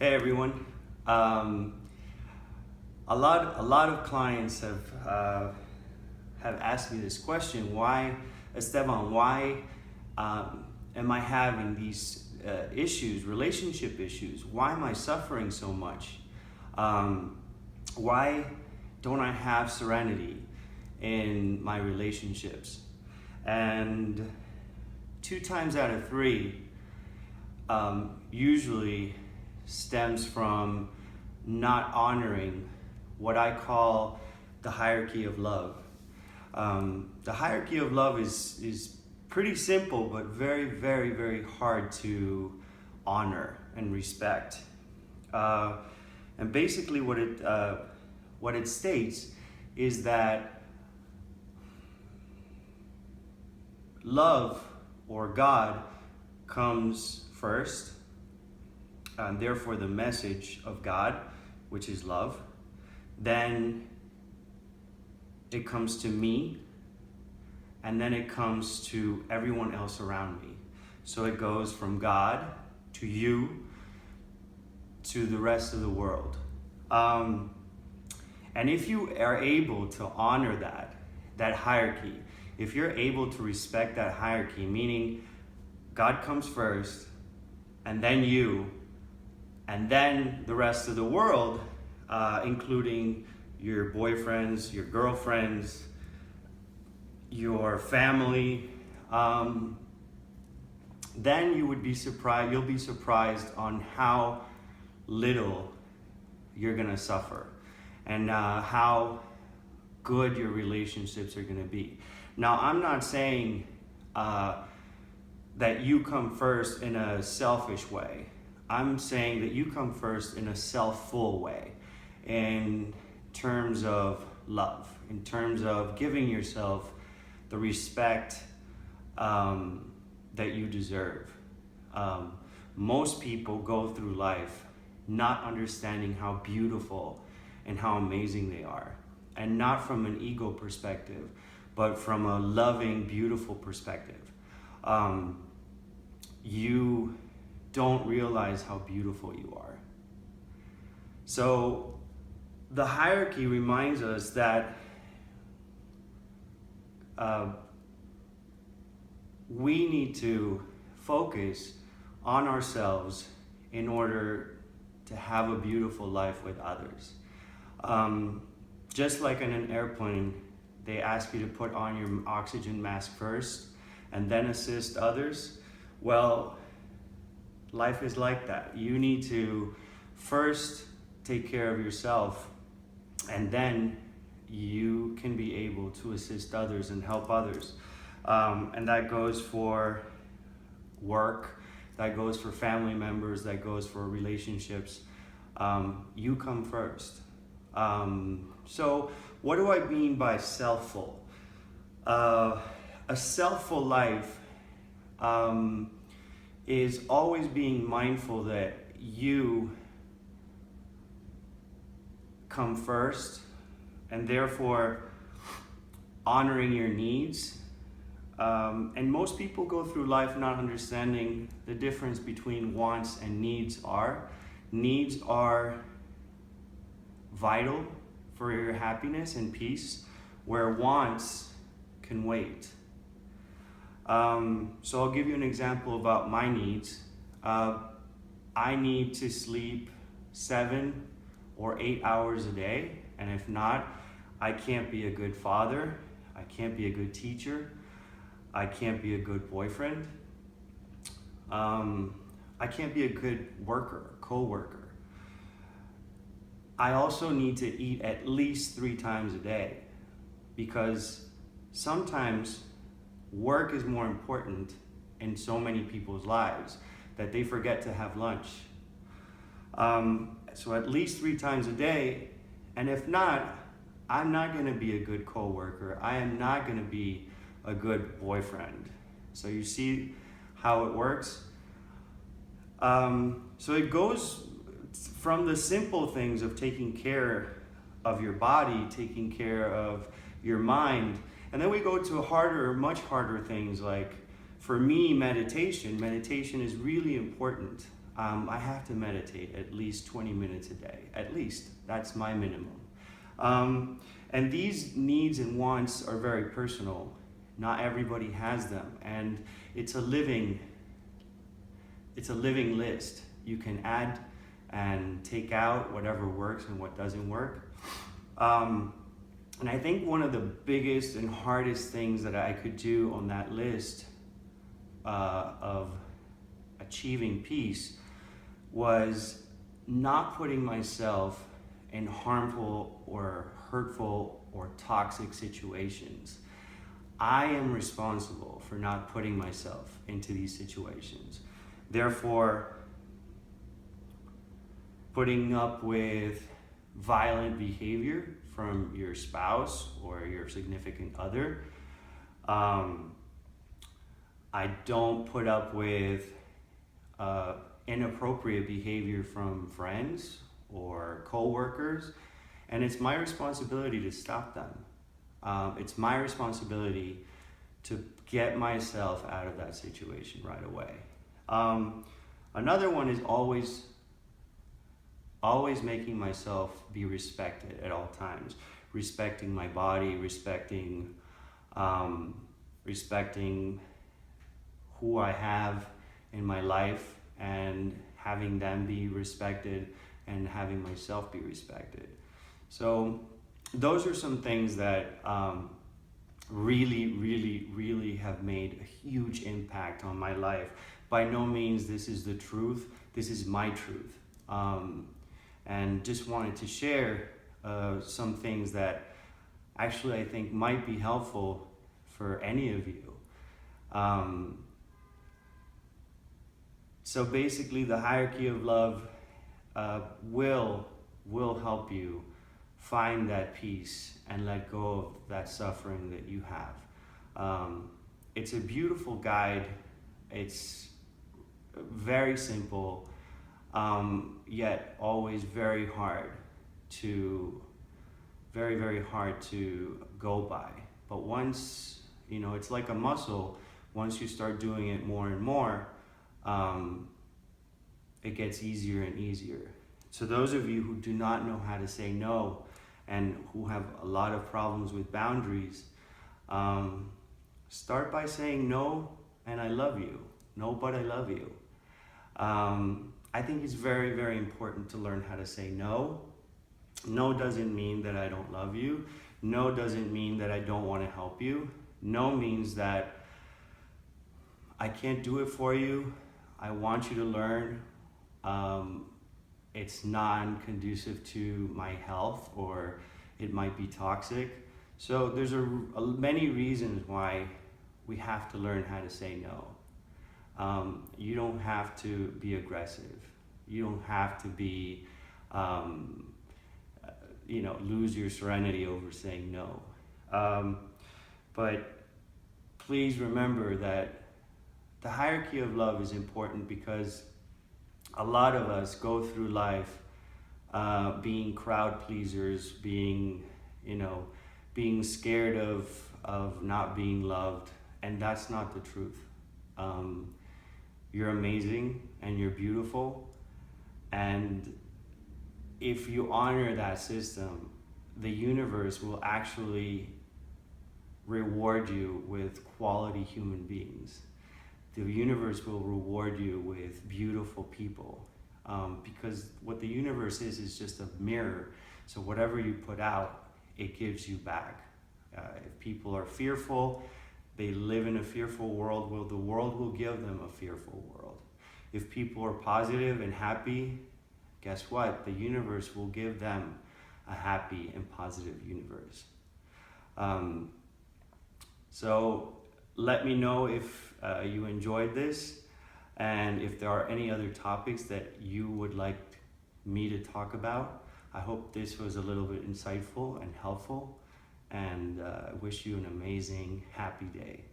Hey everyone. Um, a lot of clients have asked me this question: Why, Esteban? Why am I having these issues, relationship issues? Why am I suffering so much? Um, why don't I have serenity in my relationships? And two times out of three, usually stems from not honoring what I call the hierarchy of love. The hierarchy of love is pretty simple, but very, very, very hard to honor and respect. And basically, what it states is that love or God comes first, and therefore the message of God, which is love. Then it comes to me, and then it comes to everyone else around me. So it goes from God to you to the rest of the world. And if you are able to honor that hierarchy, if you're able to respect that hierarchy, meaning God comes first, and then you, and then the rest of the world, including your boyfriends, your girlfriends, your family, then you'll be surprised on how little you're gonna suffer and how good your relationships are gonna be. Now, I'm not saying that you come first in a selfish way. I'm saying that you come first in a self-full way, in terms of love, in terms of giving yourself the respect that you deserve. Most people go through life not understanding how beautiful and how amazing they are, and not from an ego perspective, but from a loving, beautiful perspective. You don't realize how beautiful you are. So the hierarchy reminds us that we need to focus on ourselves in order to have a beautiful life with others. Just like in an airplane, they ask you to put on your oxygen mask first and then assist others. Well, life is like that. You need to first take care of yourself, and then you can be able to assist others and help others. And that goes for work, that goes for family members, that goes for relationships. You come first. So what do I mean by selfful? A selfful life is always being mindful that you come first, and therefore honoring your needs. And most people go through life not understanding the difference between wants and needs are. Needs are vital for your happiness and peace, where wants can wait. So I'll give you an example about my needs. I need to sleep 7 or 8 hours a day, and if not, I can't be a good father, I can't be a good teacher, I can't be a good boyfriend, I can't be a good worker, co-worker. I also need to eat at least 3 times a day, because sometimes work is more important in so many people's lives that they forget to have lunch. So at least 3 times a day, and if not, I'm not gonna be a good co-worker. I am not gonna be a good boyfriend. So you see how it works? So it goes from the simple things of taking care of your body, taking care of your mind, and then we go to harder, much harder things like, for me, meditation. Meditation is really important. I have to meditate at least 20 minutes a day. At least. That's my minimum. And these needs and wants are very personal. Not everybody has them. And it's a living list. You can add and take out whatever works and what doesn't work. And I think one of the biggest and hardest things that I could do on that list of achieving peace was not putting myself in harmful or hurtful or toxic situations. I am responsible for not putting myself into these situations. Therefore, putting up with violent behavior from your spouse or your significant other. I don't put up with inappropriate behavior from friends or co-workers, and it's my responsibility to stop them. It's my responsibility to get myself out of that situation right away. Another one is always making myself be respected at all times. Respecting my body, respecting who I have in my life, and having them be respected and having myself be respected. So those are some things that really have made a huge impact on my life. By no means this is the truth. This is my truth. And just wanted to share some things that actually I think might be helpful for any of you. So basically the hierarchy of love will help you find that peace and let go of that suffering that you have. It's a beautiful guide. It's very simple, yet always very hard to go by. But once, it's like a muscle. Once you start doing it more and more, it gets easier and easier. So those of you who do not know how to say no and who have a lot of problems with boundaries, start by saying no and I love you. No, but I love you. I think it's very, very important to learn how to say no. No doesn't mean that I don't love you. No doesn't mean that I don't want to help you. No means that I can't do it for you. I want you to learn. It's non-conducive to my health, or it might be toxic. So there's many reasons why we have to learn how to say no. You don't have to be aggressive. You don't have to be, lose your serenity over saying no. But please remember that the hierarchy of love is important, because a lot of us go through life being crowd pleasers, being scared of not being loved, and that's not the truth. You're amazing and you're beautiful, and if you honor that system, the universe will actually reward you with quality human beings. The universe will reward you with beautiful people, because what the universe is just a mirror. So whatever you put out, it gives you back. If people are fearful, they live in a fearful world, well, the world will give them a fearful world. If people are positive and happy, guess what? The universe will give them a happy and positive universe. So let me know if you enjoyed this, and if there are any other topics that you would like me to talk about. I hope this was a little bit insightful and helpful, and I wish you an amazing, happy day.